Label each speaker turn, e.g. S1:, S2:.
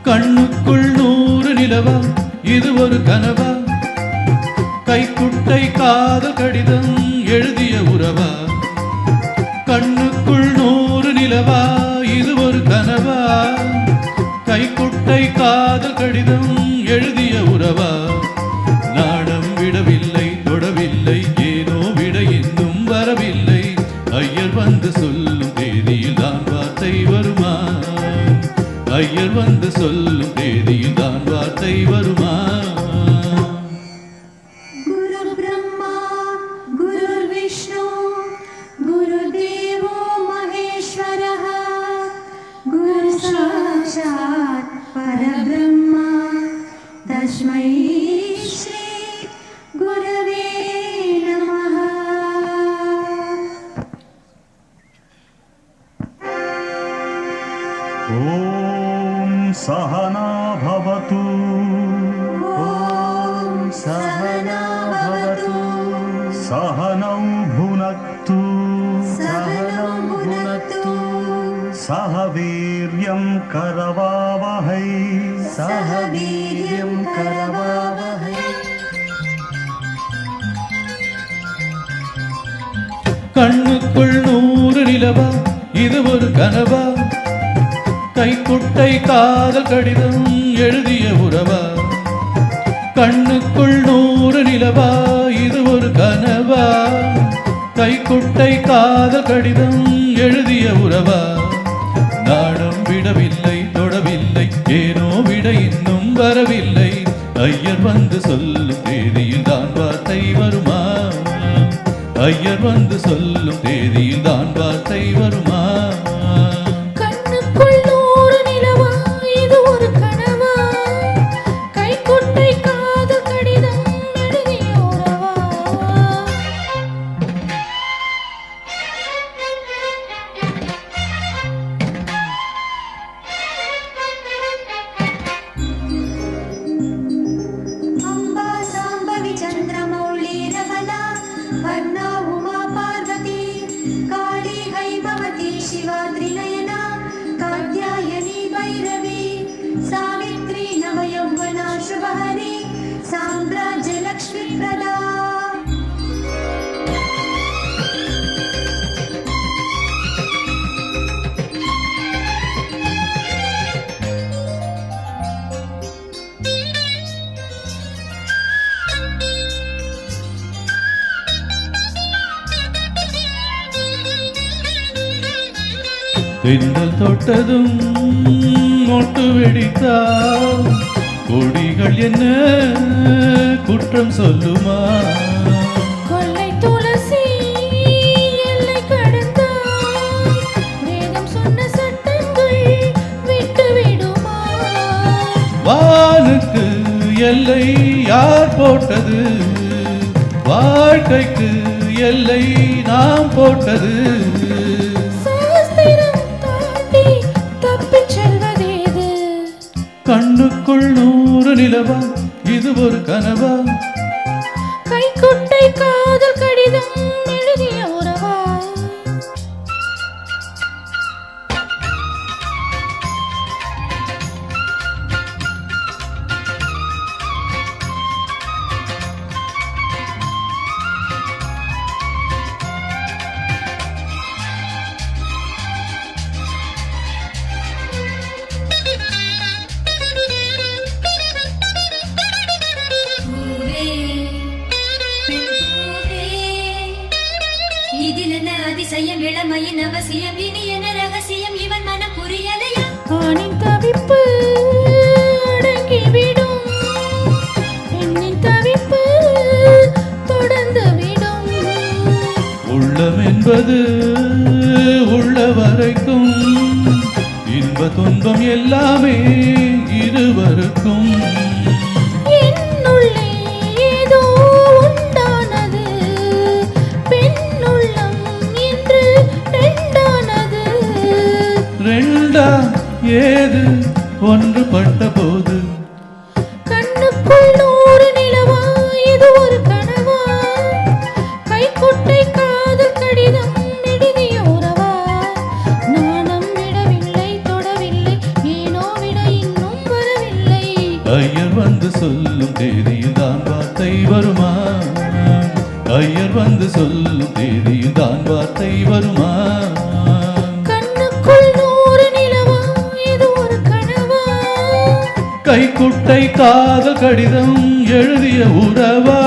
S1: கண்ணுக்குள் 100 நிலவா இது ஒரு கனவா கைக்குட்டை காதல் கடிதம் எழுதிய உறவா கண்ணுக்குள் 100 நிலவா இது ஒரு கனவா கைக்குட்டை காதல் கடிதம் எழுதிய உறவா நாடம் விடவில்லை தொடவில்லை ஏனோ விட இன்னும் வரவில்லை ஐயர் வந்து சொல்லும் தேதியில் தான் வார்த்தை வருமா ஐயர் வந்து சொல்லும் தேதியில் தான் வார்த்தை வருமா
S2: குரு பிரம்மா குரு விஷ்ணு குரு தேவோ மகேஸ்வரः குரு சாட்சாத் பரபிரம்மா தஸ்மை ஸ்ரீ குரவே நமः
S3: ॐ सहना भवतु
S2: ॐ सहना भवतु
S3: सहनौ भुनक्तु
S2: सहनौ भुनक्तु
S3: सह वीर्यं करवावहै
S2: सह वीर्यं करवावहै
S1: கண்ணுக்குள் 100 நிலவா இது ஒரு கனவா கைக்குட்டை காதல் கடிதம் எழுதிய உறவா கண்ணுக்குள் 100 நிலவா இது ஒரு கனவா கைக்குட்டை காதல் கடிதம் எழுதிய உறவா நாடம் விடவில்லை தொடவில்லை ஏனோ விட இன்னும் வரவில்லை ஐயர் வந்து சொல்லும் தேதியில் தான் வார்த்தை வருமா ஐயர் வந்து சொல்லும் தேதியில் தான் வார்த்தை வருமா
S2: கண்ணுக்குள் 100 நிலவா இது ஒரு கனவா கைக்குட்டை காதல் கடிதம் எழுதிய உறவா அம்பா சாம்பவி சந்திரமௌலி ரமணா வர்ணா உமா பார்வதி காளி ஹைபவதி சிவா த்ரிநயனா காத்யாயனி பைரவி சாவித்ரி நவயௌவனா சுபஹரி சாம்ராஜ்ய லக்ஷ்மி பிரதா
S1: தென்றல் தொட்டதும் மொட்டு வெடித்தால் கொடிகள் என்ன குற்றம் சொல்லுமா
S2: கொள்ளை துளசி எல்லை கடந்தால் வேதம் சொன்ன சட்டங்கள் விட்டு விடுமா
S1: வானுக்கு எல்லை யார் போட்டது வாழ்க்கைக்கு எல்லை நாம் போட்டது
S2: சாஸ்திரம் தாண்டி தப்பிச் செல்வதேது
S1: கண்ணுக்குள் 100 நிலவா இது ஒரு கனவா
S2: கைக்குட்டை காதல் கடிதம் எழுதிய உறவா
S4: இதிலென்ன அதிசயம் இளமையின் அவசியம் இனி என்ன ரகசியம் இவன் மனம் புரியலையா
S2: ஆணின் தவிப்பு அடங்கிவிடும் பெண்ணின் தவிப்பு தொடர்ந்து விடும்
S1: உள்ளம் என்பது உள்ள வரைக்கும் இன்ப துன்பம் எல்லாமே இருவருக்கும்
S2: என்னுள்ளே ஏதோ உண்டானது பெண்ணுள்ளம் இன்று ரெண்டானது
S1: ரெண்டா ஏது ஒன்றுபட்ட போது
S2: கண்ணுக்குள் 100 நிலவா இது ஒரு கனவா கைக்குட்டை காதல் கடிதம் எழுதிய உறவா நாணம் விடவில்லை தொடவில்லை ஏனோ விட இன்னும்
S1: ஐயர் வந்து சொல்லும் தேதியில் தான் வார்த்தை வருமா? ஐயர் வந்து சொல்லும் தேதியில் தான் வார்த்தை வருமா?
S2: கண்ணுக்குள் 100 நிலவா இது ஒரு கனவா?
S1: கைக்குட்டை காதல் கடிதம் எழுதிய உறவா?